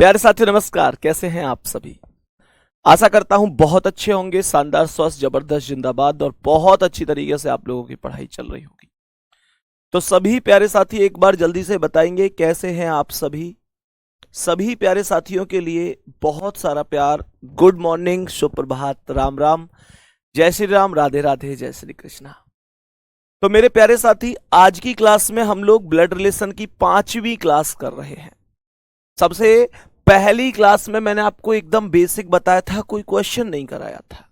प्यारे साथियों नमस्कार, कैसे हैं आप सभी। आशा करता हूं बहुत अच्छे होंगे, शानदार, स्वस्थ, जबरदस्त, जिंदाबाद और बहुत अच्छी तरीके से आप लोगों की पढ़ाई चल रही होगी। तो सभी प्यारे साथी एक बार जल्दी से बताएंगे कैसे हैं आप सभी। सभी प्यारे साथियों के लिए बहुत सारा प्यार, गुड मॉर्निंग, सुप्रभात, राम राम, जय श्री राम, राधे राधे, जय श्री कृष्णा। तो मेरे प्यारे साथी, आज की क्लास में हम लोग ब्लड रिलेशन की 5वीं क्लास कर रहे हैं। सबसे पहली क्लास में मैंने आपको एकदम बेसिक बताया था, कोई क्वेश्चन नहीं कराया था।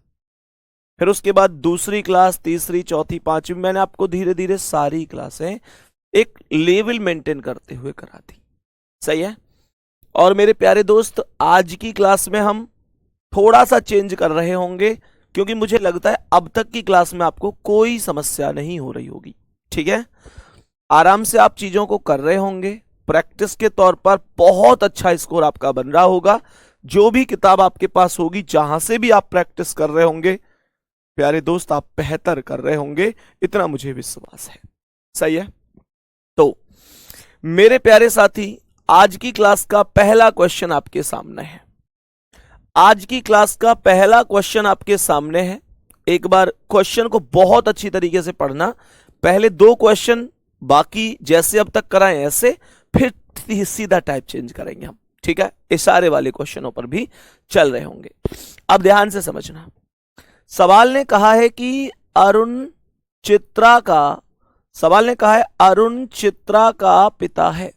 फिर उसके बाद दूसरी क्लास, तीसरी, चौथी, पांचवी, मैंने आपको धीरे धीरे सारी क्लासें एक लेवल मेंटेन करते हुए करा दी। सही है। और मेरे प्यारे दोस्त, आज की क्लास में हम थोड़ा सा चेंज कर रहे होंगे, क्योंकि मुझे लगता है अब तक की क्लास में आपको कोई समस्या नहीं हो रही होगी। ठीक है, आराम से आप चीजों को कर रहे होंगे। प्रैक्टिस के तौर पर बहुत अच्छा स्कोर आपका बन रहा होगा। जो भी किताब आपके पास होगी, जहां से भी आप प्रैक्टिस कर रहे होंगे, प्यारे दोस्त, आप बेहतर कर रहे होंगे, इतना मुझे विश्वास है। सही है। तो मेरे प्यारे साथी, आज की क्लास का पहला क्वेश्चन आपके सामने है। आज की क्लास का पहला क्वेश्चन आपके सामने है। एक बार क्वेश्चन को बहुत अच्छी तरीके से पढ़ना। पहले 2 क्वेश्चन, बाकी जैसे अब तक कराएं ऐसे, फिर सीधा टाइप चेंज करेंगे हम। ठीक है, इशारे वाले क्वेश्चनों पर भी चल रहे होंगे। अब ध्यान से समझना। सवाल ने कहा है कि अरुण चित्रा का पिता है।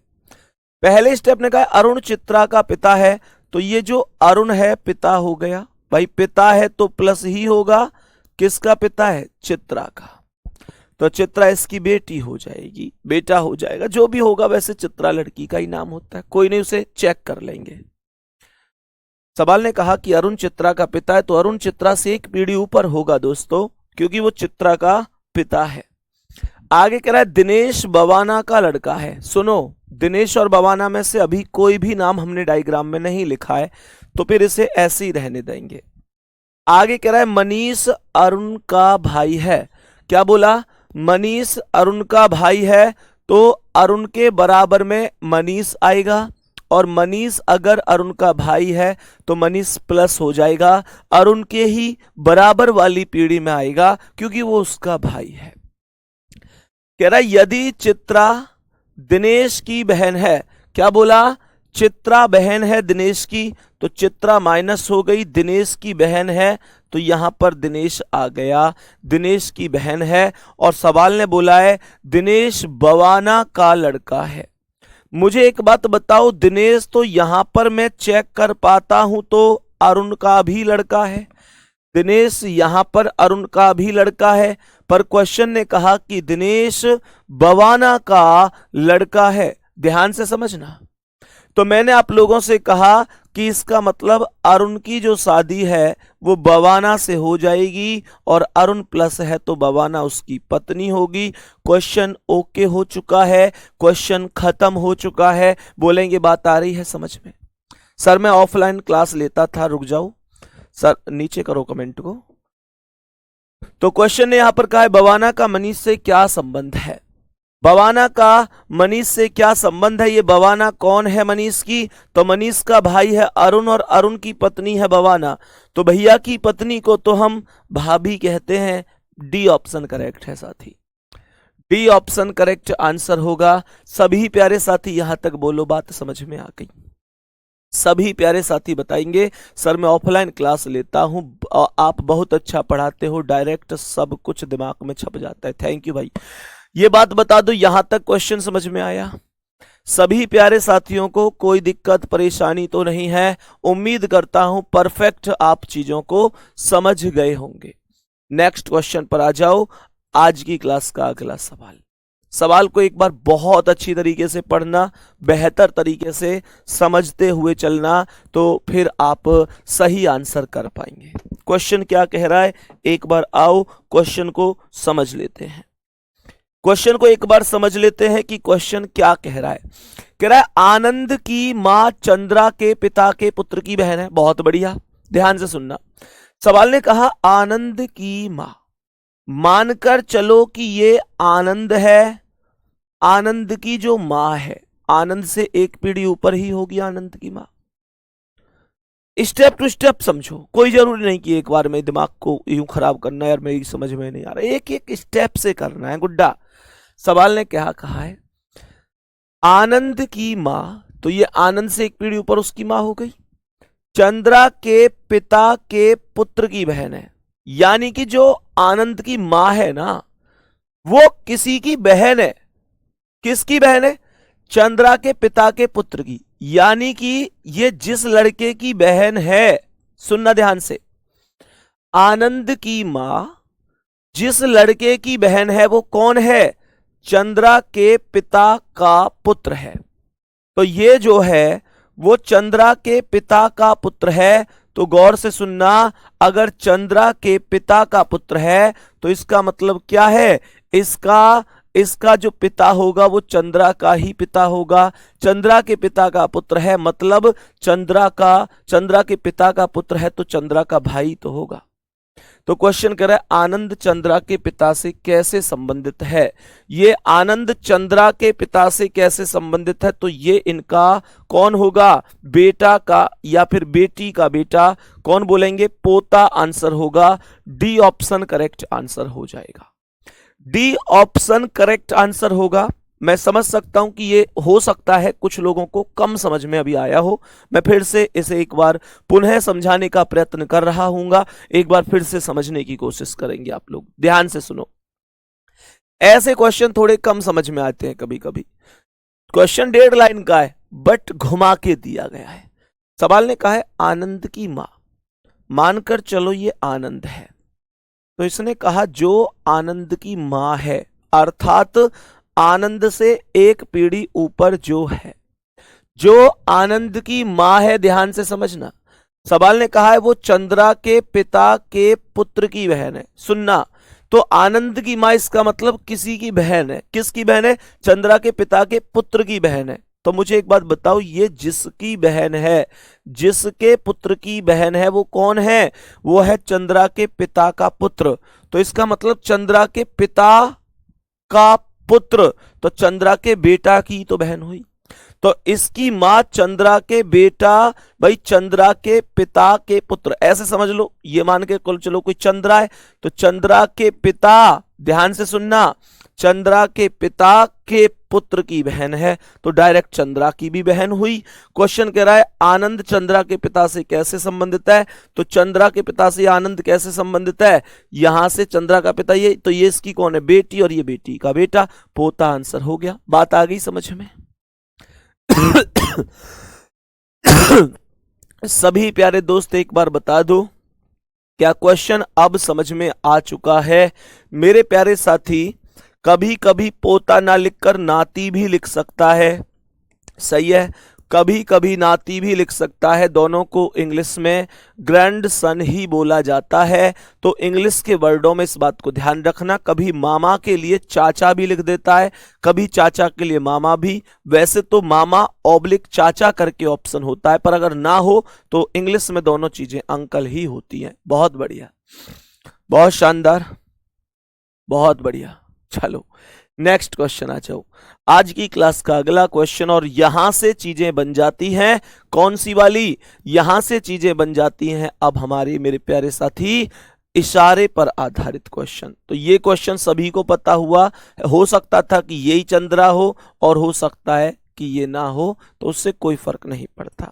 पहले स्टेप ने कहा अरुण चित्रा का पिता है, तो ये जो अरुण है पिता हो गया। भाई पिता है तो प्लस ही होगा, किसका पिता है? चित्रा का। तो चित्रा इसकी बेटी हो जाएगी, बेटा हो जाएगा, जो भी होगा। वैसे चित्रा लड़की का ही नाम होता है, कोई नहीं, उसे चेक कर लेंगे। सवाल ने कहा कि अरुण चित्रा का पिता है, तो अरुण चित्रा से एक पीढ़ी ऊपर होगा दोस्तों, क्योंकि वो चित्रा का पिता है। आगे कह रहा है दिनेश बवाना का लड़का है। सुनो, दिनेश और बवाना में से अभी कोई भी नाम हमने डायग्राम में नहीं लिखा है, तो फिर इसे ऐसे ही रहने देंगे। आगे कह रहा है मनीष अरुण का भाई है। क्या बोला? मनीष अरुण का भाई है, तो अरुण के बराबर में मनीष आएगा, और मनीष अगर अरुण का भाई है तो मनीष प्लस हो जाएगा, अरुण के ही बराबर वाली पीढ़ी में आएगा, क्योंकि वो उसका भाई है। कह रहा है यदि चित्रा दिनेश की बहन है। क्या बोला? चित्रा बहन है दिनेश की, तो चित्रा माइनस हो गई, दिनेश की बहन है, तो यहां पर दिनेश आ गया, दिनेश की बहन है। और सवाल ने बोला है दिनेश बवाना का लड़का है। मुझे एक बात बताओ, दिनेश तो यहां पर मैं चेक कर पाता हूं तो अरुण का भी लड़का है, दिनेश यहां पर अरुण का भी लड़का है, पर क्वेश्चन ने कहा कि दिनेश बवाना का लड़का है। ध्यान से समझना। तो मैंने आप लोगों से कहा कि इसका मतलब अरुण की जो शादी है वो बवाना से हो जाएगी, और अरुण प्लस है तो बवाना उसकी पत्नी होगी। क्वेश्चन ओके हो चुका है, क्वेश्चन खत्म हो चुका है। बोलेंगे बात आ रही है समझ में? सर मैं ऑफलाइन क्लास लेता था, रुक जाओ सर, नीचे करो कमेंट को। तो क्वेश्चन ने यहां पर कहा है बवाना का मनीष से क्या संबंध है। बवाना का मनीष से क्या संबंध है? ये बवाना कौन है मनीष की? तो मनीष का भाई है अरुण, और अरुण की पत्नी है बवाना, तो भैया की पत्नी को तो हम भाभी कहते हैं। डी ऑप्शन करेक्ट है साथी, डी ऑप्शन करेक्ट आंसर होगा। सभी प्यारे साथी यहां तक बोलो, बात समझ में आ गई? सभी प्यारे साथी बताएंगे सर मैं ऑफलाइन क्लास लेता हूं, आप बहुत अच्छा पढ़ाते हो, डायरेक्ट सब कुछ दिमाग में छप जाता है। थैंक यू भाई। ये बात बता दो, यहां तक क्वेश्चन समझ में आया? सभी प्यारे साथियों को कोई दिक्कत परेशानी तो नहीं है? उम्मीद करता हूं परफेक्ट आप चीजों को समझ गए होंगे। नेक्स्ट क्वेश्चन पर आ जाओ। आज की क्लास का अगला सवाल को एक बार बहुत अच्छी तरीके से पढ़ना, बेहतर तरीके से समझते हुए चलना, तो फिर आप सही आंसर कर पाएंगे। क्वेश्चन क्या कह रहा है, एक बार आओ क्वेश्चन को समझ लेते हैं। क्वेश्चन को एक बार समझ लेते हैं कि क्वेश्चन क्या कह रहा है। कह रहा है आनंद की मां चंद्रा के पिता के पुत्र की बहन है। बहुत बढ़िया, ध्यान से सुनना। सवाल ने कहा आनंद की मां, मानकर चलो कि ये आनंद है, आनंद की जो मां है, आनंद से एक पीढ़ी ऊपर ही होगी आनंद की मां। स्टेप टू स्टेप समझो, कोई जरूरी नहीं कि एक बार में दिमाग को यूं खराब करना है, यार मेरी समझ में नहीं आ रहा, एक एक स्टेप से करना है गुड्डा। सवाल ने क्या कहा है, आनंद की मां, तो ये आनंद से एक पीढ़ी ऊपर उसकी मां हो गई, चंद्रा के पिता के पुत्र की बहन है। यानी कि जो आनंद की मां है ना, वो किसी की बहन है। किसकी बहन है? चंद्रा के पिता के पुत्र की। यानी कि ये जिस लड़के की बहन है, सुनना ध्यान से, आनंद की मां जिस लड़के की बहन है वो कौन है? चंद्रा के पिता का पुत्र है। तो ये जो है वो चंद्रा के पिता का पुत्र है। तो गौर से सुनना, अगर चंद्रा के पिता का पुत्र है तो इसका मतलब क्या है? इसका जो पिता होगा वो चंद्रा का ही पिता होगा। चंद्रा के पिता का पुत्र है मतलब चंद्रा के पिता का पुत्र है तो चंद्रा का भाई तो होगा। तो क्वेश्चन कह रहा है आनंद चंद्रा के पिता से कैसे संबंधित है। ये आनंद चंद्रा के पिता से कैसे संबंधित है? तो ये इनका कौन होगा? बेटा का या फिर बेटी का बेटा, कौन बोलेंगे? पोता आंसर होगा। डी ऑप्शन करेक्ट आंसर हो जाएगा। डी ऑप्शन करेक्ट आंसर होगा। मैं समझ सकता हूं कि ये हो सकता है कुछ लोगों को कम समझ में अभी आया हो। मैं फिर से इसे एक बार पुनः समझाने का प्रयत्न कर रहा हूंगा। एक बार फिर से समझने की कोशिश करेंगे आप लोग। ध्यान से सुनो, ऐसे क्वेश्चन थोड़े कम समझ में आते हैं कभी कभी। क्वेश्चन 1.5 लाइन का है बट घुमा के दिया गया है। सवाल ने कहा है आनंद की मां, मानकर चलो ये आनंद है, तो इसने कहा जो आनंद की मां है, अर्थात आनंद से एक पीढ़ी ऊपर जो है, जो आनंद की मां है, ध्यान से समझना। सवाल ने कहा है वो चंद्रा के पिता के पुत्र की बहन है। सुनना, तो आनंद की मां इसका मतलब किसी की बहन है। किसकी बहन है? चंद्रा के पिता के पुत्र की बहन है। तो मुझे एक बात बताओ, ये जिसकी बहन है, जिसके पुत्र की बहन है, वो कौन है? वो है चंद्रा के पिता का पुत्र। तो इसका मतलब चंद्रा के पिता का पुत्र, तो चंद्रा के बेटा की तो बहन हुई। तो इसकी मां चंद्रा के बेटा, भाई चंद्रा के पिता के पुत्र, ऐसे समझ लो। ये मान के चलो कोई चंद्रा है तो चंद्रा के पिता, ध्यान से सुनना, चंद्रा के पिता के पुत्र की बहन है तो डायरेक्ट चंद्रा की भी बहन हुई। क्वेश्चन कह रहा है आनंद चंद्रा के पिता से कैसे संबंधित है? तो चंद्रा के पिता से आनंद कैसे संबंधित है? यहां से चंद्रा का पिता ये, तो ये इसकी कौन है? बेटी, और ये बेटी का बेटा, पोता आंसर हो गया। बात आ गई समझ में? सभी प्यारे दोस्त एक बार बता दो, क्या क्वेश्चन अब समझ में आ चुका है? मेरे प्यारे साथी, कभी कभी पोता ना लिखकर नाती भी लिख सकता है, सही है, कभी कभी नाती भी लिख सकता है। दोनों को इंग्लिश में ग्रैंड सन ही बोला जाता है। तो इंग्लिश के वर्डों में इस बात को ध्यान रखना, कभी मामा के लिए चाचा भी लिख देता है, कभी चाचा के लिए मामा भी। वैसे तो मामा ऑब्लिक चाचा करके ऑप्शन होता है, पर अगर ना हो तो इंग्लिश में दोनों चीजें अंकल ही होती हैं। बहुत बढ़िया, बहुत शानदार, बहुत बढ़िया। चलो नेक्स्ट क्वेश्चन आ जाओ। आज की क्लास का अगला क्वेश्चन, और यहां से चीजें बन जाती हैं, कौन सी वाली? यहां से चीजें बन जाती हैं अब हमारे मेरे प्यारे साथी इशारे पर आधारित क्वेश्चन। तो ये क्वेश्चन सभी को पता हुआ, हो सकता था कि यही चंद्रा हो और हो सकता है कि ये ना हो, तो उससे कोई फर्क नहीं पड़ता।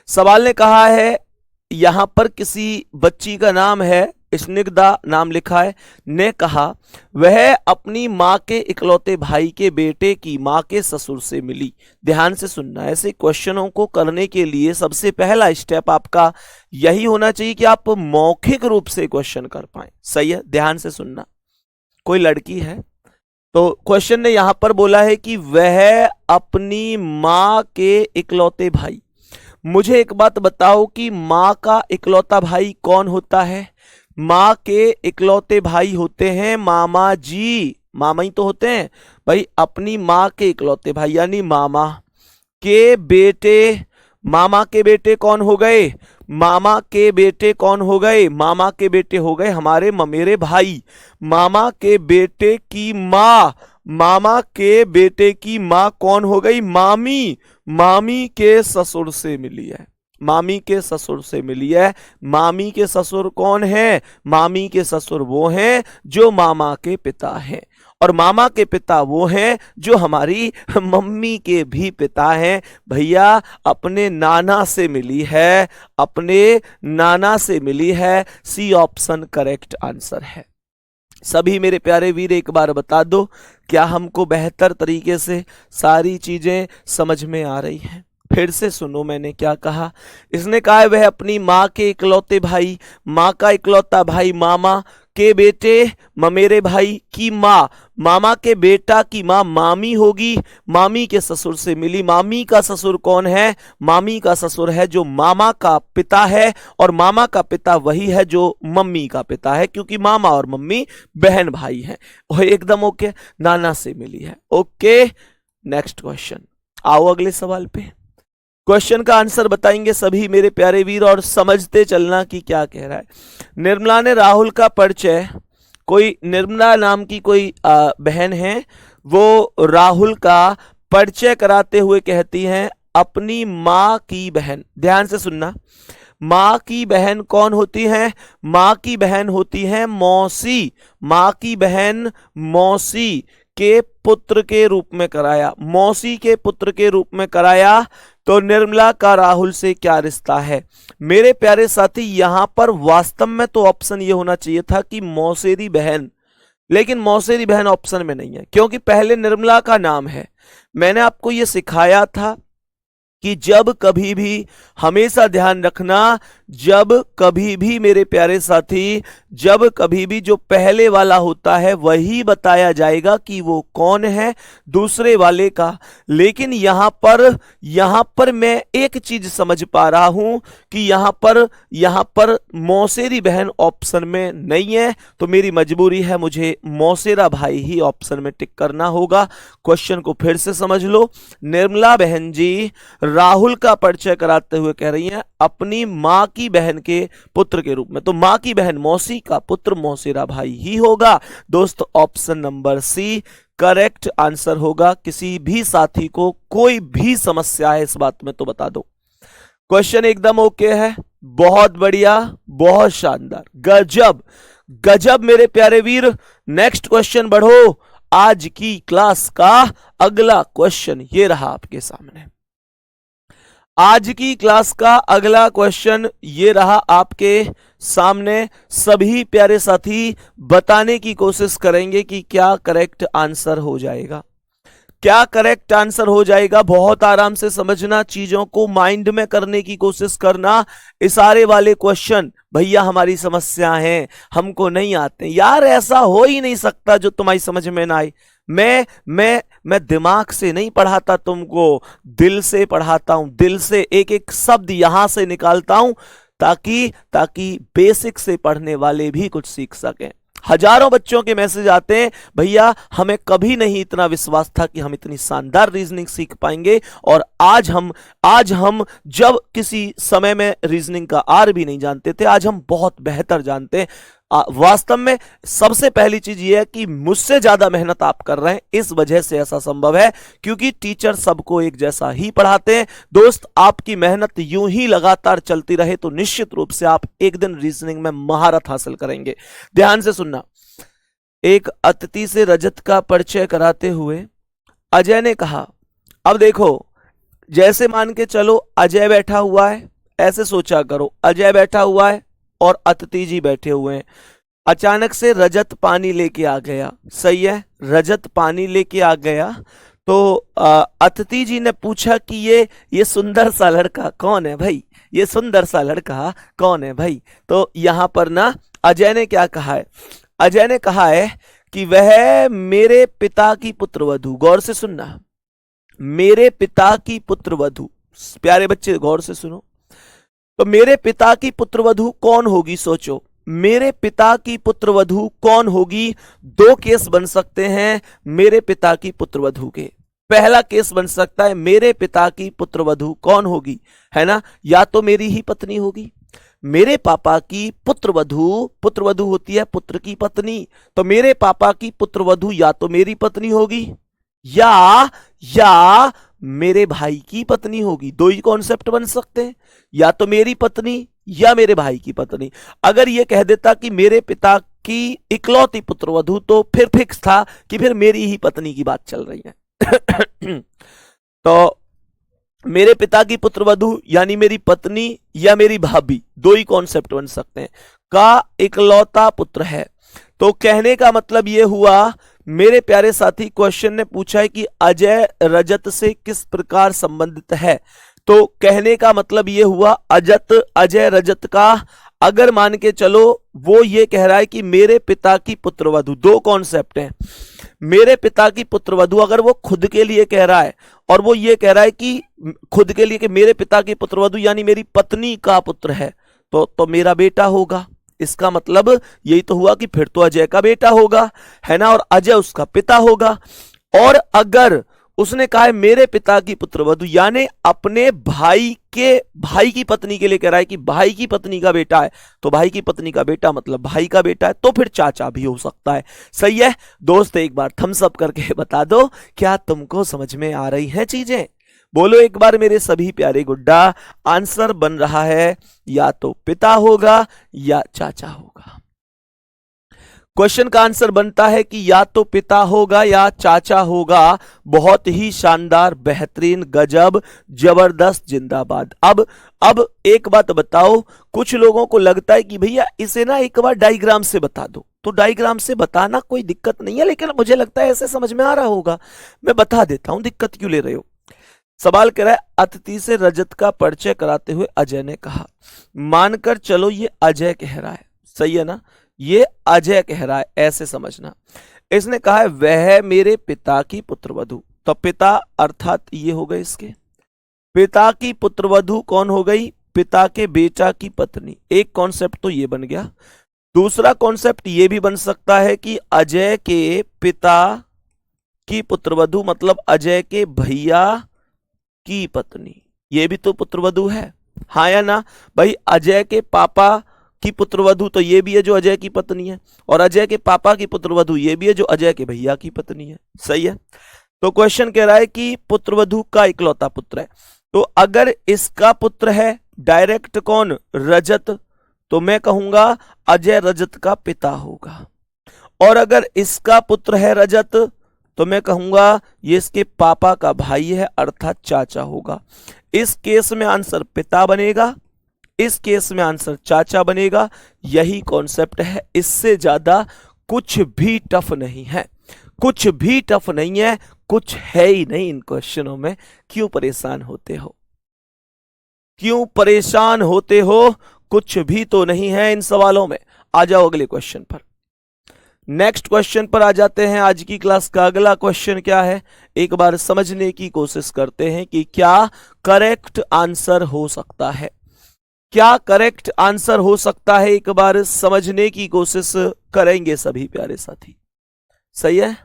सवाल ने कहा है यहां पर किसी बच्ची का नाम है, स्निग्धा नाम लिखा है, ने कहा वह अपनी मां के इकलौते भाई के बेटे की मां के ससुर से मिली। ध्यान से सुनना, ऐसे क्वेश्चनों को करने के लिए सबसे पहला स्टेप आपका यही होना चाहिए कि आप मौखिक रूप से क्वेश्चन कर पाए, सही है? ध्यान से सुनना, कोई लड़की है तो क्वेश्चन ने यहां पर बोला है कि वह अपनी मां के इकलौते भाई। मुझे एक बात बताओ कि मां का इकलौता भाई कौन होता है? मां के इकलौते भाई होते हैं मामा जी, मामा ही तो होते हैं भाई। अपनी मां के इकलौते भाई यानी मामा के बेटे, मामा के बेटे कौन हो गए? मामा के बेटे कौन हो गए? मामा के बेटे हो गए हमारे ममेरे भाई। मामा के बेटे की मां, मामा के बेटे की मां कौन हो गई? मामी, मामी के ससुर से मिली है। मामी के ससुर से मिली है। मामी के ससुर कौन है? मामी के ससुर वो हैं जो मामा के पिता हैं, और मामा के पिता वो हैं जो हमारी मम्मी के भी पिता हैं। भैया अपने नाना से मिली है, अपने नाना से मिली है। सी ऑप्शन करेक्ट आंसर है। सभी मेरे प्यारे वीर एक बार बता दो, क्या हमको बेहतर तरीके से सारी चीजें समझ में आ रही हैं? फिर से सुनो मैंने क्या कहा। इसने कहा है वह अपनी माँ के इकलौते भाई, माँ का इकलौता भाई मामा के बेटे ममेरे भाई की माँ, मामा के बेटा की माँ मामी होगी, मामी के ससुर से मिली। मामी का ससुर कौन है? मामी का ससुर है जो मामा का पिता है, और मामा का पिता वही है जो मम्मी का पिता है, क्योंकि मामा और मम्मी बहन भाई हैं। और एकदम ओके, नाना से मिली है। Okay, next question. आओ अगले सवाल पे। क्वेश्चन का आंसर बताएंगे सभी मेरे प्यारे वीर, और समझते चलना कि क्या कह रहा है। निर्मला ने राहुल का परिचय, कोई निर्मला नाम की कोई बहन है, वो राहुल का परिचय कराते हुए कहती हैं अपनी माँ की बहन। ध्यान से सुनना, माँ की बहन कौन होती है? माँ की बहन होती है मौसी। माँ की बहन मौसी के पुत्र के रूप में कराया, मौसी के पुत्र के रूप में कराया। तो निर्मला का राहुल से क्या रिश्ता है? मेरे प्यारे साथी, यहां पर वास्तव में तो ऑप्शन ये होना चाहिए था कि मौसेरी बहन, लेकिन मौसेरी बहन ऑप्शन में नहीं है, क्योंकि पहले निर्मला का नाम है। मैंने आपको ये सिखाया था कि जब कभी भी, हमेशा ध्यान रखना, जब कभी भी मेरे प्यारे साथी, जब कभी भी जो पहले वाला होता है वही बताया जाएगा कि वो कौन है दूसरे वाले का। लेकिन यहां पर मैं एक चीज समझ पा रहा हूं कि यहां पर मौसेरी बहन ऑप्शन में नहीं है, तो मेरी मजबूरी है, मुझे मौसेरा भाई ही ऑप्शन में टिक करना होगा। क्वेश्चन को फिर से समझ लो। निर्मला बहन जी राहुल का परिचय कराते हुए कह रही हैं अपनी माँ की बहन के पुत्र के रूप में, तो माँ की बहन मौसी का पुत्र मौसेरा भाई ही होगा। दोस्त option number C correct answer होगा। किसी भी साथी को कोई भी समस्या है इस बात में तो बता दो। क्वेश्चन एकदम ओके है, बहुत बढ़िया, बहुत शानदार, गजब गजब मेरे प्यारे वीर। नेक्स्ट क्वेश्चन बढ़ो। आज की क्लास का अगला क्वेश्चन ये रहा आपके सामने। आज की क्लास का अगला क्वेश्चन ये रहा आपके सामने। सभी प्यारे साथी बताने की कोशिश करेंगे कि क्या करेक्ट आंसर हो जाएगा, क्या करेक्ट आंसर हो जाएगा। बहुत आराम से समझना, चीजों को माइंड में करने की कोशिश करना। इशारे वाले क्वेश्चन भैया हमारी समस्या है, हमको नहीं आते यार, ऐसा हो ही नहीं सकता जो तुम्हारी समझ में ना आए। मैं दिमाग से नहीं पढ़ाता तुमको, दिल से पढ़ाता हूं, दिल से एक एक शब्द यहां से निकालता हूं ताकि बेसिक से पढ़ने वाले भी कुछ सीख सकें। हजारों बच्चों के मैसेज आते हैं भैया हमें कभी नहीं इतना विश्वास था कि हम इतनी शानदार रीजनिंग सीख पाएंगे, और आज हम जब किसी समय में रीजनिंग का आर भी नहीं जानते थे, आज हम बहुत बेहतर जानते हैं। वास्तव में सबसे पहली चीज यह है कि मुझसे ज्यादा मेहनत आप कर रहे हैं, इस वजह से ऐसा संभव है, क्योंकि टीचर सबको एक जैसा ही पढ़ाते हैं। दोस्त आपकी मेहनत यूं ही लगातार चलती रहे तो निश्चित रूप से आप एक दिन रीजनिंग में महारत हासिल करेंगे। ध्यान से सुनना। एक अतिथि से रजत का परिचय कराते हुए अजय ने कहा, अब देखो जैसे मान के चलो अजय बैठा हुआ है, ऐसे सोचा करो अजय बैठा हुआ है और अतिथि जी बैठे हुए हैं। अचानक से रजत पानी लेके आ गया, सही है, रजत पानी लेके आ गया। तो अतिथि जी ने पूछा कि ये सुंदर सा लड़का कौन है भाई, ये सुंदर सा लड़का कौन है भाई। तो यहां पर ना अजय ने क्या कहा है, अजय ने कहा है कि वह मेरे पिता की पुत्रवधू, गौर से सुनना, मेरे पिता की पुत्रवधू, प्यारे बच्चे गौर से सुनो। तो मेरे पिता की पुत्रवधू कौन होगी, सोचो मेरे पिता की पुत्रवधू कौन होगी। दो केस बन सकते हैं मेरे पिता की पुत्रवधू के। पहला केस बन सकता है मेरे पिता की पुत्रवधू कौन होगी, है ना, या तो मेरी ही पत्नी होगी। मेरे पापा की पुत्रवधू, पुत्रवधू होती है पुत्र की पत्नी, तो मेरे पापा की पुत्रवधू या तो मेरी पत्नी होगी या मेरे भाई की पत्नी होगी। दो ही कॉन्सेप्ट बन सकते हैं, या तो मेरी पत्नी या मेरे भाई की पत्नी। अगर ये कह देता कि मेरे पिता की इकलौती पुत्रवधू, तो फिर फिक्स था कि फिर मेरी ही पत्नी की बात चल रही है। तो मेरे पिता की पुत्रवधू यानी मेरी पत्नी या मेरी भाभी, दो ही कॉन्सेप्ट बन सकते हैं। का इकलौता पुत्र है, तो कहने का मतलब यह हुआ मेरे प्यारे साथी, क्वेश्चन ने पूछा है कि अजय रजत से किस प्रकार संबंधित है। तो कहने का मतलब यह हुआ अजय रजत का, अगर मान के चलो वो ये कह रहा है कि मेरे पिता की पुत्रवधू, दो कॉन्सेप्ट हैं। मेरे पिता की पुत्रवधू अगर वो खुद के लिए कह रहा है, और वो ये कह रहा है कि खुद के लिए कि मेरे पिता की पुत्रवधू यानी मेरी पत्नी का पुत्र है, तो मेरा बेटा होगा। इसका मतलब यही तो हुआ कि फिर तो अजय का बेटा होगा, है ना, और अजय उसका पिता होगा। और अगर उसने कहा है मेरे पिता की पुत्रवधू यानी अपने भाई की पत्नी के लिए कह रहा है कि भाई की पत्नी का बेटा है, तो भाई की पत्नी का बेटा मतलब भाई का बेटा है, तो फिर चाचा भी हो सकता है। सही है दोस्त, एक बार थम्स अप करके बता दो, क्या तुमको समझ में आ रही हैं चीजें? बोलो एक बार मेरे सभी प्यारे गुड्डा। आंसर बन रहा है या तो पिता होगा या चाचा होगा। क्वेश्चन का आंसर बनता है कि या तो पिता होगा या चाचा होगा। बहुत ही शानदार, बेहतरीन, गजब, जबरदस्त, जिंदाबाद। अब एक बात बताओ, कुछ लोगों को लगता है कि भैया इसे ना एक बार डायग्राम से बता दो, तो डायग्राम से बताना कोई दिक्कत नहीं है, लेकिन मुझे लगता है ऐसे समझ में आ रहा होगा। मैं बता देता हूं, दिक्कत क्यों ले रहे हो। सवाल कह रहा है अतिथि से रजत का परिचय कराते हुए अजय ने कहा। मानकर चलो ये अजय कह रहा है, सही है ना, ये अजय कह रहा है, ऐसे समझना। इसने कहा है वह मेरे पिता की पुत्रवधू, तो पिता अर्थात ये हो गए इसके पिता की पुत्रवधू कौन हो गई? पिता के बेटा की पत्नी। एक कॉन्सेप्ट तो ये बन गया। दूसरा कॉन्सेप्ट ये भी बन सकता है कि अजय के पिता की पुत्रवधू मतलब अजय के भैया की पत्नी, ये भी तो पुत्रवधू है, हाँ या ना भाई? अजय के पापा की पुत्रवधू तो ये भी है जो अजय की पत्नी है, और अजय के पापा की पुत्रवधू ये भी है जो अजय के भैया की पत्नी है। सही है। तो क्वेश्चन कह रहा है कि पुत्रवधू का इकलौता पुत्र है, तो अगर इसका पुत्र है डायरेक्ट कौन? रजत, तो मैं कहूंगा अजय रजत का पिता होगा। और अगर इसका पुत्र है रजत, तो मैं कहूंगा ये इसके पापा का भाई है, अर्थात चाचा होगा। इस केस में आंसर पिता बनेगा, इस केस में आंसर चाचा बनेगा। यही कॉन्सेप्ट है, इससे ज्यादा कुछ भी टफ नहीं है, कुछ भी टफ नहीं है, कुछ है ही नहीं इन क्वेश्चनों में। क्यों परेशान होते हो? क्यों परेशान होते हो? कुछ भी तो नहीं है इन सवालों में। आ जाओ अगले क्वेश्चन पर। नेक्स्ट क्वेश्चन पर आ जाते हैं। आज की क्लास का अगला क्वेश्चन क्या है, एक बार समझने की कोशिश करते हैं कि क्या करेक्ट आंसर हो सकता है, क्या करेक्ट आंसर हो सकता है, एक बार समझने की कोशिश करेंगे सभी प्यारे साथी। सही है।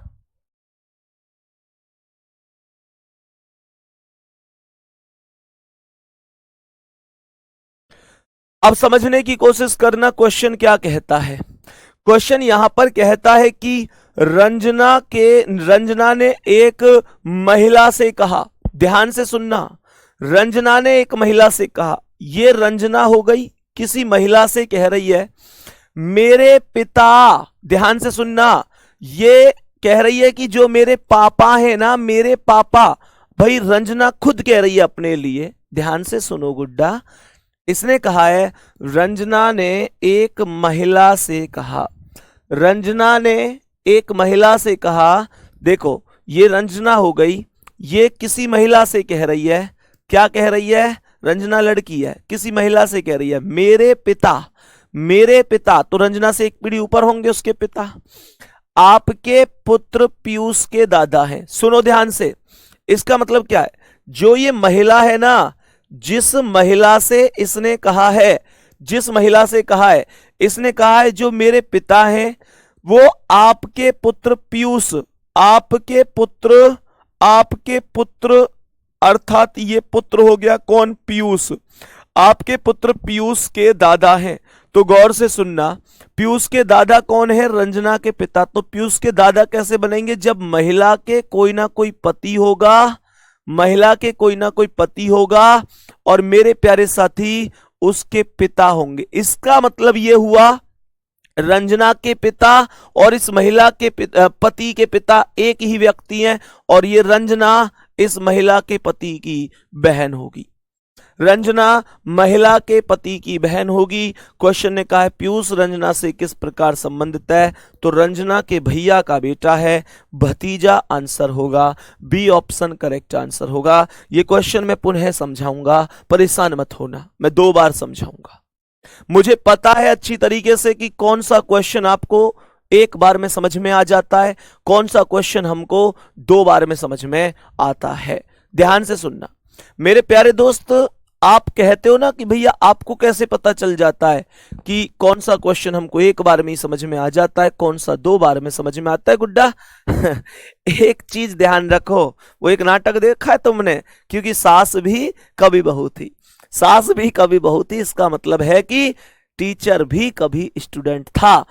अब समझने की कोशिश करना, क्वेश्चन क्या कहता है। क्वेश्चन यहां पर कहता है कि रंजना ने एक महिला से कहा, ध्यान से सुनना, रंजना ने एक महिला से कहा, ये रंजना हो गई, किसी महिला से कह रही है मेरे पिता, ध्यान से सुनना, ये कह रही है कि जो मेरे पापा है ना, मेरे पापा, भाई रंजना खुद कह रही है अपने लिए, ध्यान से सुनो गुड्डा। इसने कहा है रंजना ने एक महिला से कहा, रंजना ने एक महिला से कहा। देखो ये रंजना हो गई, ये किसी महिला से कह रही है, क्या कह रही है? रंजना लड़की है, किसी महिला से कह रही है मेरे पिता, मेरे पिता, तो रंजना से एक पीढ़ी ऊपर होंगे उसके पिता, आपके पुत्र पीयूष के दादा हैं। सुनो ध्यान से, इसका मतलब क्या है? जो ये महिला है ना, जिस महिला से इसने कहा है, जिस महिला से कहा है, इसने कहा है जो मेरे पिता हैं वो आपके पुत्र पीयूष, आपके पुत्र अर्थात ये पुत्र हो गया कौन? पीयूष, आपके पुत्र पीयूष के दादा हैं। तो गौर से सुनना, पीयूष के दादा कौन है? रंजना के पिता। तो पीयूष के दादा कैसे बनेंगे? जब महिला के कोई ना कोई पति होगा, महिला के कोई ना कोई पति होगा और मेरे प्यारे साथी उसके पिता होंगे। इसका मतलब यह हुआ रंजना के पिता और इस महिला के पति के पिता एक ही व्यक्ति हैं और ये रंजना इस महिला के पति की बहन होगी। रंजना महिला के पति की बहन होगी। क्वेश्चन ने कहा है पीयूष रंजना से किस प्रकार संबंधित है, तो रंजना के भैया का बेटा है, भतीजा आंसर होगा, बी ऑप्शन करेक्ट आंसर होगा। ये क्वेश्चन मैं पुनः समझाऊंगा, परेशान मत होना, मैं 2 बार समझाऊंगा। मुझे पता है अच्छी तरीके से कि कौन सा क्वेश्चन आपको 1 बार में समझ में आ जाता है, कौन सा क्वेश्चन हमको 2 बार में समझ में आता है। ध्यान से सुनना मेरे प्यारे दोस्त। आप कहते हो ना कि भैया आपको कैसे पता चल जाता है कि कौन सा क्वेश्चन हमको 1 बार में ही समझ में आ जाता है, कौन सा 2 बार में समझ में आता है गुड्डा? एक चीज ध्यान रखो, वो एक नाटक देखा है तुमने, क्योंकि सास भी कभी बहू थी, सास भी कभी बहू थी, इसका मतलब है कि टीचर भी कभी स्टूडेंट था।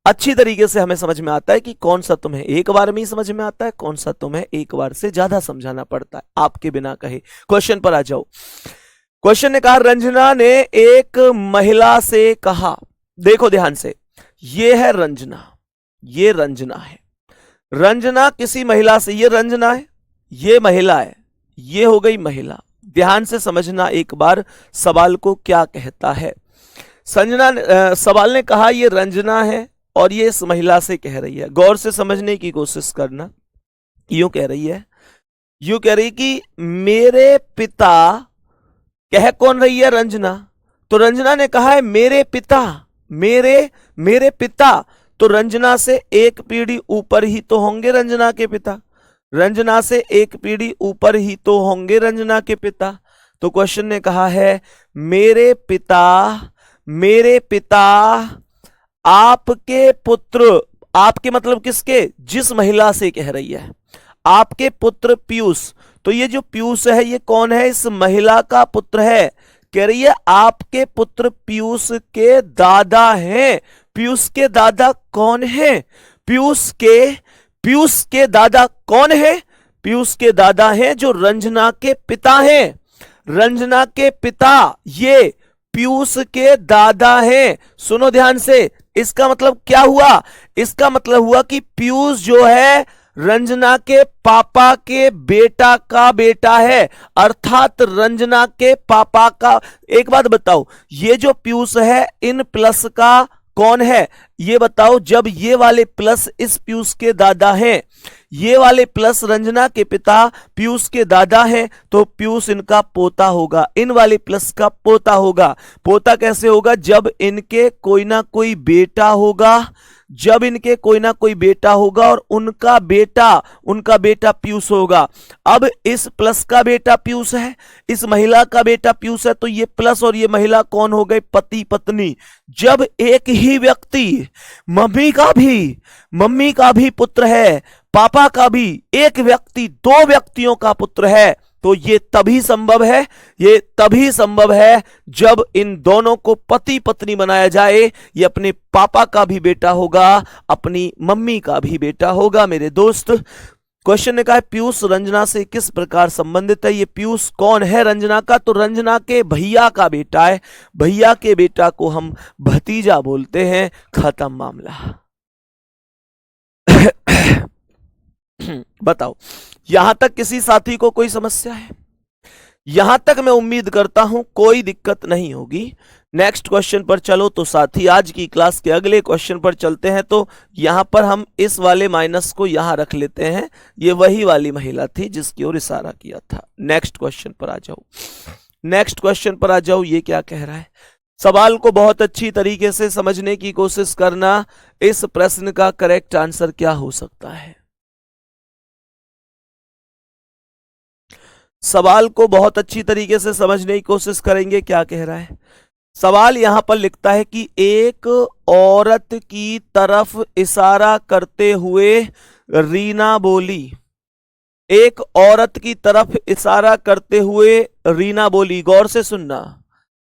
अच्छी तरीके से हमें समझ में आता है कि कौन सा तुम्हें 1 बार में ही समझ में आता है, कौन सा तुम्हें 1 बार से ज्यादा समझाना पड़ता है आपके बिना कहे। क्वेश्चन पर आ जाओ। क्वेश्चन ने कहा रंजना ने एक महिला से कहा, देखो ध्यान से, ये है रंजना, ये रंजना है, रंजना किसी महिला से, ये रंजना है, ये महिला है, ये हो गई महिला। ध्यान से समझना एक बार सवाल को क्या कहता है। सवाल ने कहा ये रंजना है और ये इस महिला से कह रही है, गौर से समझने की कोशिश करना। यूं कह रही है, यूं कह रही कि मेरे पिता, कह कौन रही है? रंजना। तो रंजना ने कहा है मेरे पिता, मेरे पिता, तो रंजना से 1 पीढ़ी ऊपर ही तो होंगे रंजना के पिता, रंजना से 1 पीढ़ी ऊपर ही तो होंगे रंजना के पिता। तो क्वेश्चन ने कहा है मेरे पिता आपके पुत्र, आपके मतलब किसके? जिस महिला से कह रही है, आपके पुत्र पीयूष। तो ये जो पीयूष है ये कौन है? इस महिला का पुत्र है। कह रही है आपके पुत्र पीयूष के दादा हैं। पीयूष के दादा कौन है? पीयूष के दादा कौन है? पीयूष के दादा हैं जो रंजना के पिता हैं। रंजना के पिता ये पीयूष के दादा हैं। सुनो ध्यान से, इसका मतलब क्या हुआ? इसका मतलब हुआ कि पीयूष जो है रंजना के पापा के बेटा का बेटा है, अर्थात रंजना के पापा का। एक बात बताओ, ये जो पीयूष है इन प्लस का कौन है? ये बताओ, जब ये वाले प्लस इस पीयूष के दादा हैं, ये वाले प्लस रंजना के पिता पीयूष के दादा हैं, तो पीयूष इनका पोता होगा, इन वाले प्लस का पोता होगा। पोता कैसे होगा? जब इनके कोई ना कोई बेटा होगा, जब इनके कोई ना कोई बेटा होगा और उनका बेटा पीयूष होगा। अब इस प्लस का बेटा पीयूष है, इस महिला का बेटा पीयूष है, तो ये प्लस और ये महिला कौन हो गए? पति पत्नी। जब एक ही व्यक्ति मम्मी का भी पुत्र है, पापा का भी, एक व्यक्ति 2 व्यक्तियों का पुत्र है, तो ये तभी संभव है जब इन दोनों को पति पत्नी बनाया जाए। ये अपने पापा का भी बेटा होगा, अपनी मम्मी का भी बेटा होगा। मेरे दोस्त, क्वेश्चन ने कहा पीयूष रंजना से किस प्रकार संबंधित है? ये पीयूष कौन है रंजना का? तो रंजना के भैया का बेटा है, भैया के बेटा को हम भतीजा बोलते हैं। खत्म मामला। बताओ, यहां तक किसी साथी को कोई समस्या है? यहां तक मैं उम्मीद करता हूं कोई दिक्कत नहीं होगी। नेक्स्ट क्वेश्चन पर चलो तो साथी, आज की क्लास के अगले क्वेश्चन पर चलते हैं। तो यहां पर हम इस वाले माइनस को यहां रख लेते हैं, ये वही वाली महिला थी जिसकी ओर इशारा किया था। नेक्स्ट क्वेश्चन पर आ जाओ, नेक्स्ट क्वेश्चन पर आ जाओ। ये क्या कह रहा है? सवाल को बहुत अच्छी तरीके से समझने की कोशिश करना। इस प्रश्न का करेक्ट आंसर क्या हो सकता है? सवाल को बहुत अच्छी तरीके से समझने की कोशिश करेंगे। क्या कह रहा है सवाल? यहां पर लिखता है कि एक औरत की तरफ इशारा करते हुए रीना बोली। एक औरत की तरफ इशारा करते हुए रीना बोली। गौर से सुनना,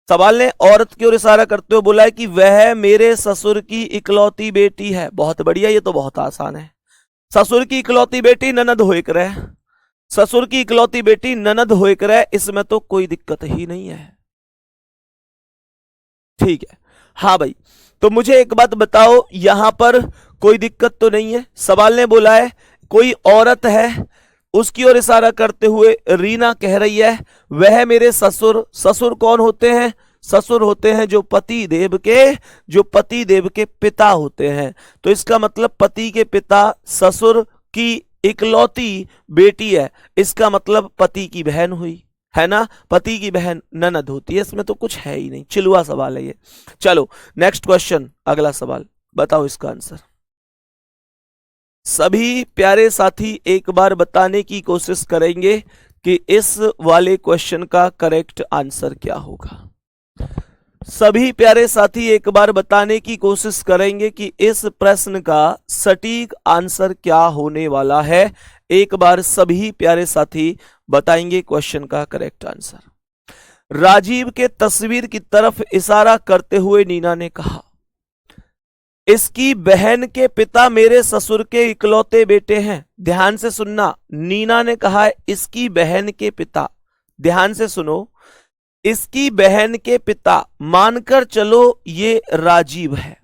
सवाल ने औरत की ओर इशारा करते हुए बोला है कि वह मेरे ससुर की इकलौती बेटी है। बहुत बढ़िया, ये तो बहुत आसान है। ससुर की इकलौती बेटी ननद हो एक रहे, ससुर की इकलौती बेटी ननद होए करे, इसमें तो कोई दिक्कत ही नहीं है। ठीक है, हाँ भाई। तो मुझे एक बात बताओ, यहां पर कोई दिक्कत तो नहीं है। सवाल ने बोला है कोई औरत है, उसकी ओर इशारा करते हुए रीना कह रही है वह मेरे ससुर। ससुर कौन होते हैं? ससुर होते हैं जो पति देव के पिता होते हैं। तो इसका मतलब पति के पिता ससुर की इकलौती बेटी है, इसका मतलब पति की बहन हुई, है ना। पति की बहन ननद होती है, इसमें तो कुछ है ही नहीं, चिलुआ सवाल है ये। चलो नेक्स्ट क्वेश्चन, अगला सवाल बताओ इसका आंसर। सभी प्यारे साथी एक बार बताने की कोशिश करेंगे कि इस वाले क्वेश्चन का करेक्ट आंसर क्या होगा। सभी प्यारे साथी एक बार बताने की कोशिश करेंगे कि इस प्रश्न का सटीक आंसर क्या होने वाला है। एक बार सभी प्यारे साथी बताएंगे क्वेश्चन का करेक्ट आंसर। राजीव के तस्वीर की तरफ इशारा करते हुए नीना ने कहा इसकी बहन के पिता मेरे ससुर के इकलौते बेटे हैं। ध्यान से सुनना, नीना ने कहा है इसकी बहन के पिता, ध्यान से सुनो, इसकी बहन के पिता, मानकर चलो ये राजीव है।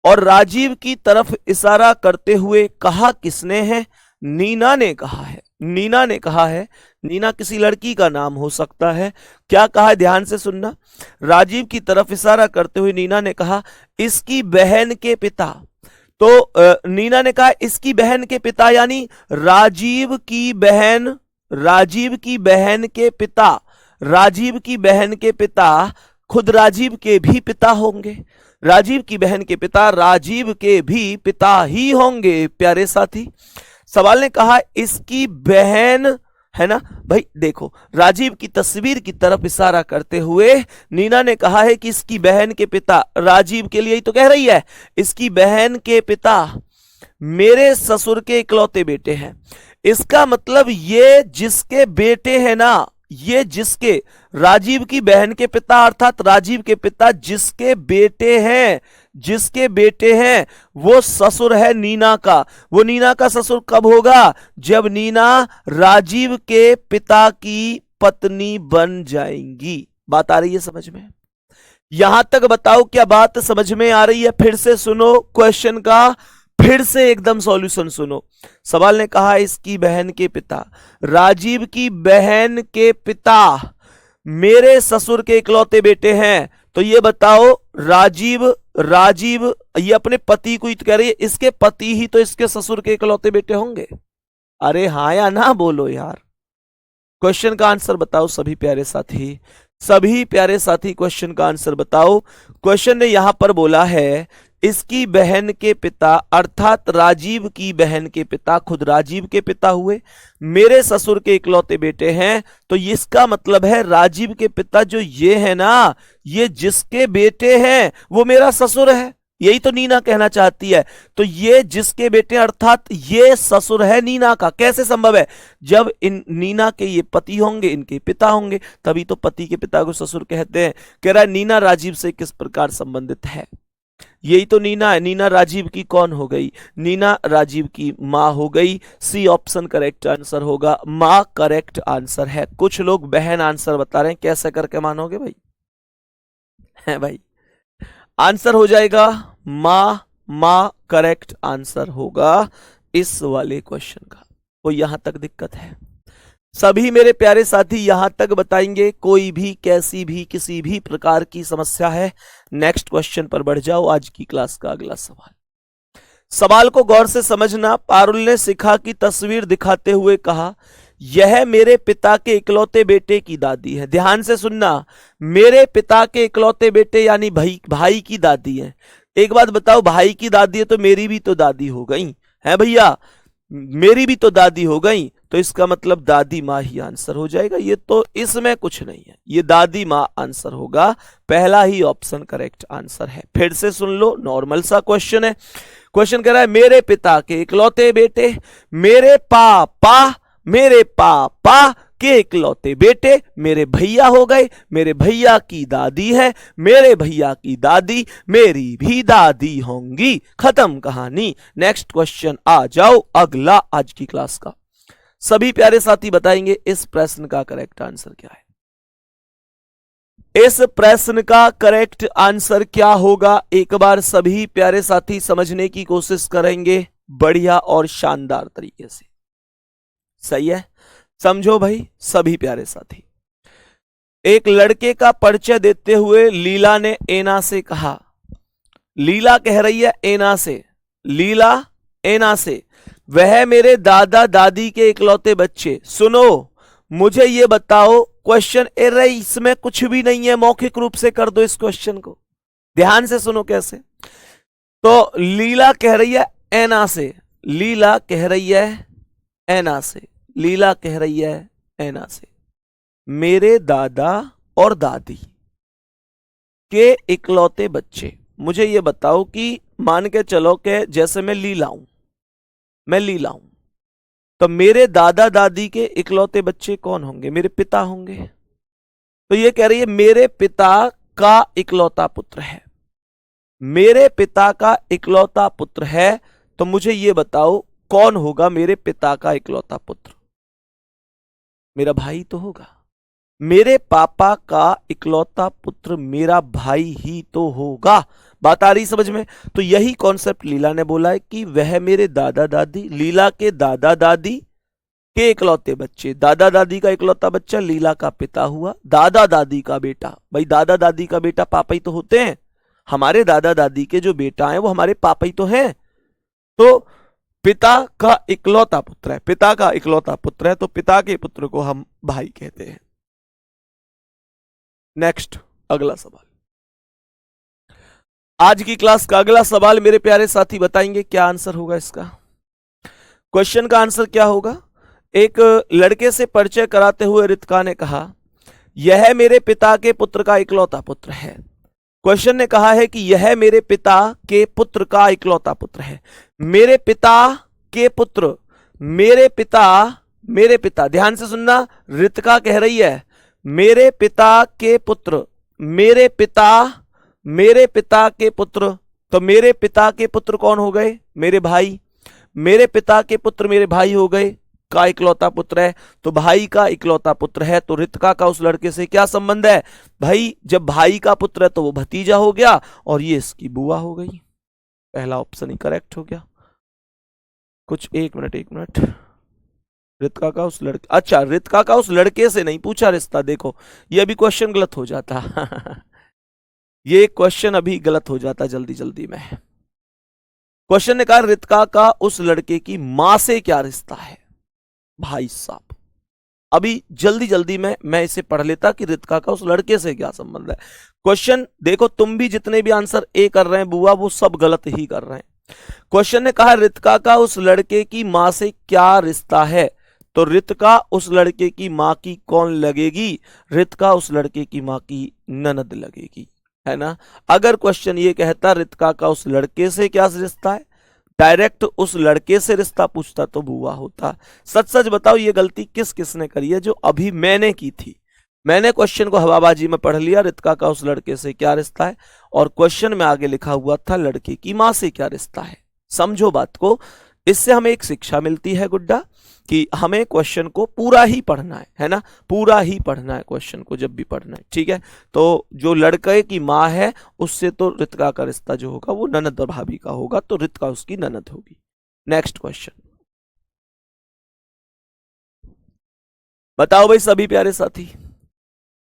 और राजीव की तरफ इशारा करते हुए कहा किसने है? नीना ने कहा है। नीना ने कहा है, नीना किसी लड़की का नाम हो सकता है। क्या कहा है ध्यान से सुनना, राजीव की तरफ इशारा करते हुए नीना ने कहा इसकी बहन के पिता। तो नीना ने कहा इसकी बहन के पिता यानी राजीव की बहन, राजीव की बहन के पिता, राजीव की बहन के पिता खुद राजीव के भी पिता होंगे। राजीव की बहन के पिता राजीव के भी पिता ही होंगे। प्यारे साथी, सवाल ने कहा इसकी बहन, है ना भाई। देखो, राजीव की तस्वीर की तरफ इशारा करते हुए नीना ने कहा है कि इसकी बहन के पिता, राजीव के लिए ही तो कह रही है, इसकी बहन के पिता मेरे ससुर के इकलौते बेटे हैं। इसका मतलब ये जिसके बेटे हैं ना, ये जिसके, राजीव की बहन के पिता अर्थात राजीव के पिता जिसके बेटे हैं, जिसके बेटे हैं वो ससुर है नीना का। वो नीना का ससुर कब होगा? जब नीना राजीव के पिता की पत्नी बन जाएंगी। बात आ रही है समझ में? यहां तक बताओ क्या बात समझ में आ रही है? फिर से सुनो क्वेश्चन का, फिर से एकदम सॉल्यूशन सुनो। सवाल ने कहा इसकी बहन के पिता, राजीव की बहन के पिता मेरे ससुर के इकलौते बेटे हैं। तो ये बताओ राजीव ये अपने पति को ही कह रही है, इसके पति ही तो इसके ससुर के इकलौते बेटे होंगे। अरे हाँ या ना बोलो यार। क्वेश्चन का आंसर बताओ सभी प्यारे साथी, सभी प्यारे साथी क्वेश्चन का आंसर बताओ। क्वेश्चन ने यहां पर बोला है इसकी बहन के पिता अर्थात राजीव की बहन के पिता खुद राजीव के पिता हुए, मेरे ससुर के इकलौते बेटे हैं। तो इसका मतलब है राजीव के पिता जो ये है ना, ये जिसके बेटे हैं वो मेरा ससुर है। यही तो नीना कहना चाहती है। तो ये जिसके बेटे अर्थात ये ससुर है नीना का। कैसे संभव है? जब इन नीना के ये पति होंगे, इनके पिता होंगे, तभी तो पति के पिता को ससुर कहते हैं। कह रहा है नीना राजीव से किस प्रकार संबंधित है? यही तो नीना है। नीना राजीव की कौन हो गई? नीना राजीव की मां हो गई। सी ऑप्शन करेक्ट आंसर होगा, मां करेक्ट आंसर है। कुछ लोग बहन आंसर बता रहे हैं, कैसे करके मानोगे भाई? है भाई, आंसर हो जाएगा मां करेक्ट आंसर होगा इस वाले क्वेश्चन का। तो यहां तक दिक्कत है? सभी मेरे प्यारे साथी यहां तक बताएंगे। कोई भी कैसी भी किसी भी प्रकार की समस्या है, नेक्स्ट क्वेश्चन पर बढ़ जाओ। आज की क्लास का अगला सवाल, सवाल को गौर से समझना। पारुल ने शिखा की तस्वीर दिखाते हुए कहा यह मेरे पिता के इकलौते बेटे की दादी है। ध्यान से सुनना, मेरे पिता के इकलौते बेटे यानी भाई की दादी है। एक बात बताओ, भाई की दादी है तो मेरी भी तो दादी हो गई है भैया, मेरी भी तो दादी हो गई। तो इसका मतलब दादी माँ ही आंसर हो जाएगा। ये तो इसमें कुछ नहीं है, ये दादी माँ आंसर होगा। पहला ही ऑप्शन करेक्ट आंसर है। फिर से सुन लो, नॉर्मल सा क्वेश्चन है। क्वेश्चन कह रहा है मेरे पिता के इकलौते बेटे, मेरे पापा के इकलौते बेटे मेरे भैया हो गए। मेरे भैया की दादी है, मेरे भैया की दादी मेरी भी दादी होंगी। खत्म कहानी। नेक्स्ट क्वेश्चन आ जाओ, अगला आज की क्लास का। सभी प्यारे साथी बताएंगे इस प्रश्न का करेक्ट आंसर क्या है। इस प्रश्न का करेक्ट आंसर क्या होगा, एक बार सभी प्यारे साथी समझने की कोशिश करेंगे बढ़िया और शानदार तरीके से। सही है, समझो भाई सभी प्यारे साथी। एक लड़के का परिचय देते हुए लीला ने एना से कहा, लीला कह रही है एना से, लीला एना से, वह मेरे दादा दादी के इकलौते बच्चे। सुनो मुझे ये बताओ, क्वेश्चन एरे इसमें कुछ भी नहीं है, मौखिक रूप से कर दो इस क्वेश्चन को, ध्यान से सुनो कैसे। तो लीला कह रही है एना से, लीला कह रही है एना से, लीला कह रही है एना से, मेरे दादा और दादी के इकलौते बच्चे। मुझे ये बताओ कि मान के चलो कि जैसे मैं लीला हूं, मैं लीला हूं, तो मेरे दादा दादी के इकलौते बच्चे कौन होंगे, मेरे पिता होंगे। तो ये कह रही है मेरे पिता का इकलौता पुत्र है, मेरे पिता का इकलौता पुत्र है, तो मुझे ये बताओ कौन होगा मेरे पिता का इकलौता पुत्र। मेरा भाई तो होगा, मेरे पापा का इकलौता पुत्र मेरा भाई ही तो होगा। बात आ रही समझ में। तो यही कॉन्सेप्ट लीला ने बोला है कि वह मेरे दादा दादी, लीला के दादा दादी के इकलौते बच्चे, दादा दादी का इकलौता बच्चा लीला का पिता हुआ, दादा दादी का बेटा, भाई दादा दादी का बेटा पापा ही तो होते हैं, हमारे दादा दादी के जो बेटा हैं वो हमारे पापा ही तो हैं। तो पिता का इकलौता पुत्र है, पिता का इकलौता पुत्र है, तो पिता के पुत्र को हम भाई कहते हैं। नेक्स्ट अगला सवाल, आज की क्लास का अगला सवाल मेरे प्यारे साथी बताएंगे क्या आंसर होगा इसका। क्वेश्चन का आंसर क्या होगा। एक लड़के से परिचय कराते हुए रितिका ने कहा, यह मेरे पिता के पुत्र का इकलौता पुत्र है। क्वेश्चन ने कहा है कि यह मेरे पिता के पुत्र का इकलौता पुत्र है। मेरे पिता के पुत्र, मेरे पिता, ध्यान से सुनना, रितिका कह रही है मेरे पिता के पुत्र, मेरे पिता के पुत्र, तो मेरे पिता के पुत्र कौन हो गए, मेरे भाई, मेरे पिता के पुत्र मेरे भाई हो गए, का इकलौता पुत्र है, तो भाई का इकलौता पुत्र है, तो रितिका का उस लड़के से क्या संबंध है भाई, जब भाई का पुत्र है तो वो भतीजा हो गया और ये इसकी बुआ हो गई। पहला ऑप्शन ही करेक्ट हो गया। कुछ एक मिनट, रितिका का उस लड़के, अच्छा रितिका का उस लड़के से नहीं पूछा रिश्ता, देखो ये अभी क्वेश्चन गलत हो जाता ये क्वेश्चन अभी गलत हो जाता जल्दी जल्दी में। क्वेश्चन ने कहा रितिका का उस लड़के की मां से क्या रिश्ता है। भाई साहब अभी जल्दी जल्दी में मैं इसे पढ़ लेता कि रितिका का उस लड़के से क्या संबंध है। क्वेश्चन देखो, तुम भी जितने भी आंसर ए कर रहे हैं बुआ वो सब गलत ही कर रहे हैं। क्वेश्चन ने कहा रितिका का उस लड़के की मां से क्या रिश्ता है, तो रितिका उस लड़के की मां की कौन लगेगी, रितिका उस लड़के की मां की ननद लगेगी, है ना। अगर क्वेश्चन ये कहता रितिका का उस लड़के से क्या रिश्ता है, डायरेक्ट उस लड़के से रिश्ता पूछता तो बुआ होता। सच सच बताओ ये गलती किस किसने करी है, जो अभी मैंने की थी। मैंने क्वेश्चन को हवाबाजी में पढ़ लिया, रितिका का उस लड़के से क्या रिश्ता है, और क्वेश्चन में आगे लिखा हुआ था लड़के की मां से क्या रिश्ता है। समझो बात को, इससे हमें एक शिक्षा मिलती है गुड्डा कि हमें क्वेश्चन को पूरा ही पढ़ना है ना, पूरा ही पढ़ना है क्वेश्चन को जब भी पढ़ना है, ठीक है। तो जो लड़के की मां है उससे तो रितिका का रिश्ता जो होगा वो ननद और भाभी का होगा, तो रितिका उसकी ननद होगी। नेक्स्ट क्वेश्चन बताओ भाई सभी प्यारे साथी,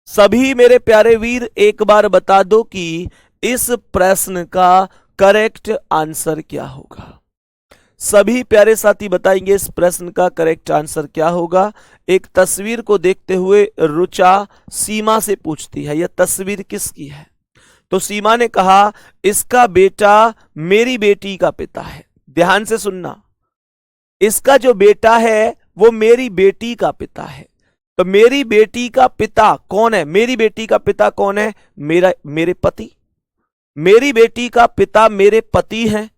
सभी मेरे प्यारे वीर एक बार बता दो कि इस प्रश्न का करेक्ट आंसर क्या होगा। सभी प्यारे साथी बताएंगे इस प्रश्न का करेक्ट आंसर क्या होगा। एक तस्वीर को देखते हुए रुचा सीमा से पूछती है यह तस्वीर किसकी है, तो सीमा ने कहा इसका बेटा मेरी बेटी का पिता है। ध्यान से सुनना, इसका जो बेटा है वो मेरी बेटी का पिता है। तो मेरी बेटी का पिता कौन है, मेरी बेटी का पिता कौन है, मेरे पति। मेरी बेटी का पिता मेरे पति हैं,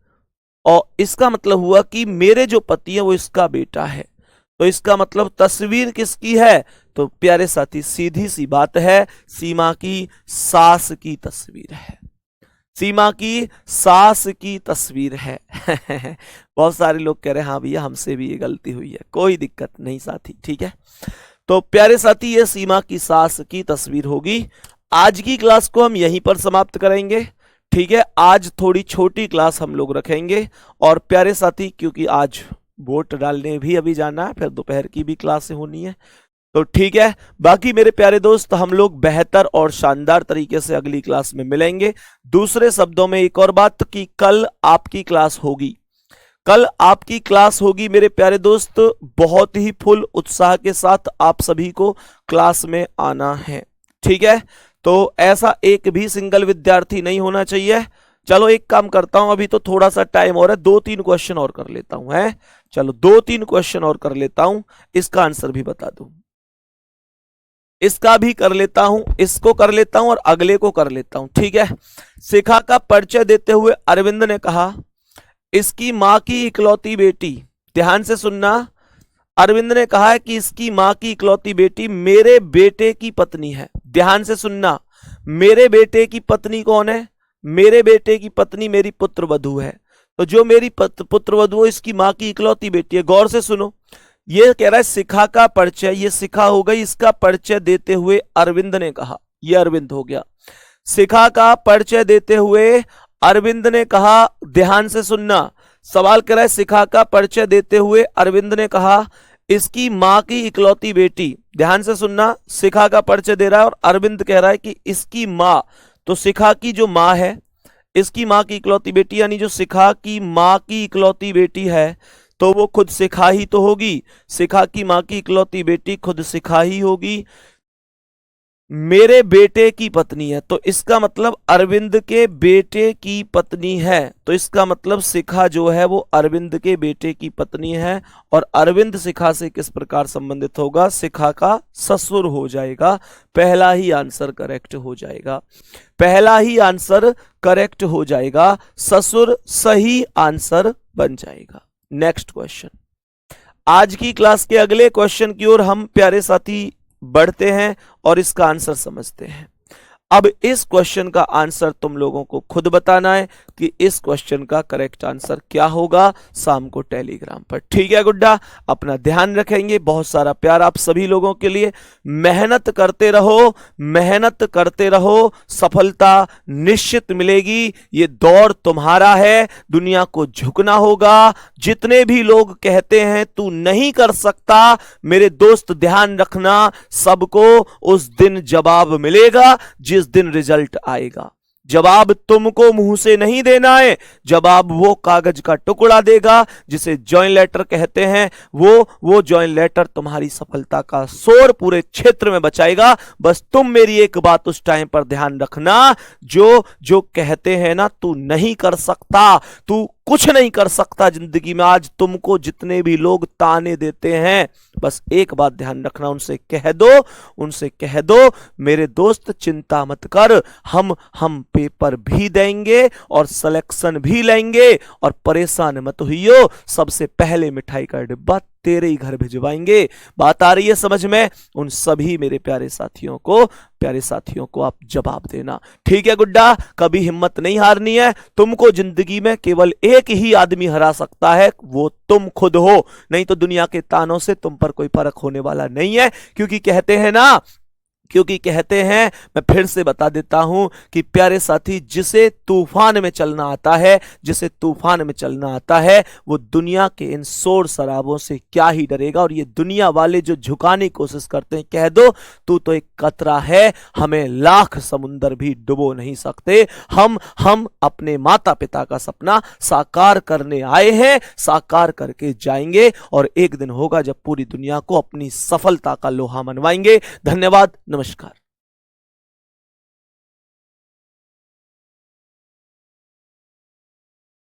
और इसका मतलब हुआ कि मेरे जो पति है वो इसका बेटा है। तो इसका मतलब तस्वीर किसकी है, तो प्यारे साथी सीधी सी बात है, सीमा की सास की तस्वीर है। सीमा की सास की तस्वीर है। बहुत सारे लोग कह रहे हैं हाँ भैया हमसे भी ये गलती हुई है, कोई दिक्कत नहीं साथी, ठीक है। तो प्यारे साथी ये सीमा की सास की तस्वीर होगी। आज की क्लास को हम यहीं पर समाप्त करेंगे, ठीक है। आज थोड़ी छोटी क्लास हम लोग रखेंगे। और प्यारे साथी क्योंकि आज वोट डालने भी अभी जाना है, फिर दोपहर की भी क्लास होनी है, तो ठीक है। बाकी मेरे प्यारे दोस्त हम लोग बेहतर और शानदार तरीके से अगली क्लास में मिलेंगे। दूसरे शब्दों में एक और बात कि कल आपकी क्लास होगी, कल आपकी क्लास होगी मेरे प्यारे दोस्त। बहुत ही फुल उत्साह के साथ आप सभी को क्लास में आना है, ठीक है। तो ऐसा एक भी सिंगल विद्यार्थी नहीं होना चाहिए। चलो एक काम करता हूं, अभी तो थोड़ा सा टाइम और है, 2-3 क्वेश्चन और कर लेता हूं, है। चलो 2-3 क्वेश्चन और कर लेता हूं, इसका आंसर भी बता दूं, इसका भी कर लेता हूं, इसको कर लेता हूं और अगले को कर लेता हूं, ठीक है। शिखा का परिचय देते हुए अरविंद ने कहा इसकी मां की इकलौती बेटी, ध्यान से सुनना, अरविंद ने कहा है कि इसकी मां की इकलौती बेटी मेरे बेटे की पत्नी है। ध्यान से सुनना, मेरे बेटे की पत्नी कौन है? मेरे बेटे की पत्नी मेरी पुत्रवधू है। तो जो मेरी पुत्रवधू है इसकी मां की इकलौती बेटी है। गौर से सुनो, ये कह रहा है शिखा का परिचय, ये शिखा हो गई, इसका परिचय देते हुए अरविंद ने कहा, ये अरविंद हो गया। शिखा का परिचय देते हुए अरविंद ने कहा, ध्यान से सुनना, सवाल कह रहा है शिखा का परिचय देते हुए अरविंद ने कहा इसकी मां की इकलौती बेटी, ध्यान से सुनना, शिखा का परिचय दे रहा है और अरविंद कह रहा है कि इसकी मां, तो शिखा की जो मां है, इसकी मां की इकलौती बेटी, यानी जो शिखा की मां की इकलौती बेटी है तो वो खुद शिखा ही तो होगी। शिखा की मां की इकलौती बेटी खुद शिखा ही होगी। मेरे बेटे की पत्नी है, तो इसका मतलब अरविंद के बेटे की पत्नी है, तो इसका मतलब शिखा जो है वो अरविंद के बेटे की पत्नी है। और अरविंद शिखा से किस प्रकार संबंधित होगा? शिखा का ससुर हो जाएगा। पहला ही आंसर करेक्ट हो जाएगा, पहला ही आंसर करेक्ट हो जाएगा, ससुर सही आंसर बन जाएगा। नेक्स्ट क्वेश्चन, आज की क्लास के अगले क्वेश्चन की ओर हम प्यारे साथी बढ़ते हैं और इसका आंसर समझते हैं। अब इस क्वेश्चन का आंसर तुम लोगों को खुद बताना है कि इस क्वेश्चन का करेक्ट आंसर क्या होगा, शाम को टेलीग्राम पर, ठीक है गुड्डा। अपना ध्यान रखेंगे, बहुत सारा प्यार आप सभी लोगों के लिए। मेहनत करते रहो, मेहनत करते रहो, सफलता निश्चित मिलेगी। ये दौर तुम्हारा है, दुनिया को झुकना होगा। जितने भी लोग कहते हैं तू नहीं कर सकता, मेरे दोस्त ध्यान रखना, सबको उस दिन जवाब मिलेगा जिस दिन रिजल्ट आएगा। जवाब तुमको मुंह से नहीं देना है, जवाब वो कागज का टुकड़ा देगा जिसे जॉइन लेटर कहते हैं। वो जॉइन लेटर तुम्हारी सफलता का शोर पूरे क्षेत्र में बचाएगा। बस तुम मेरी एक बात उस टाइम पर ध्यान रखना, जो कहते हैं ना तू नहीं कर सकता, तू कुछ नहीं कर सकता जिंदगी में, आज तुमको जितने भी लोग ताने देते हैं, बस एक बात ध्यान रखना, उनसे कह दो मेरे दोस्त चिंता मत कर, हम पेपर भी देंगे और सिलेक्शन भी लेंगे और परेशान मत होइयो, सबसे पहले मिठाई का डिब्बा तेरे ही घर भिजवाएंगे। बात आ रही है समझ में? उन सभी मेरे प्यारे साथियों को आप जवाब देना, ठीक है गुड्डा। कभी हिम्मत नहीं हारनी है। तुमको जिंदगी में केवल एक ही आदमी हरा सकता है, वो तुम खुद हो, नहीं तो दुनिया के तानों से तुम पर कोई फर्क होने वाला नहीं है। क्योंकि कहते हैं, मैं फिर से बता देता हूं कि प्यारे साथी, जिसे तूफान में चलना आता है वो दुनिया के इन शोर शराबों से क्या ही डरेगा। और ये दुनिया वाले जो झुकाने की कोशिश करते हैं, कह दो तू तो एक कतरा है, हमें लाख समुंदर भी डुबो नहीं सकते। हम अपने माता पिता का सपना साकार करने आए हैं, साकार करके जाएंगे और एक दिन होगा जब पूरी दुनिया को अपनी सफलता का लोहा मनवाएंगे। धन्यवाद, नमस्कार।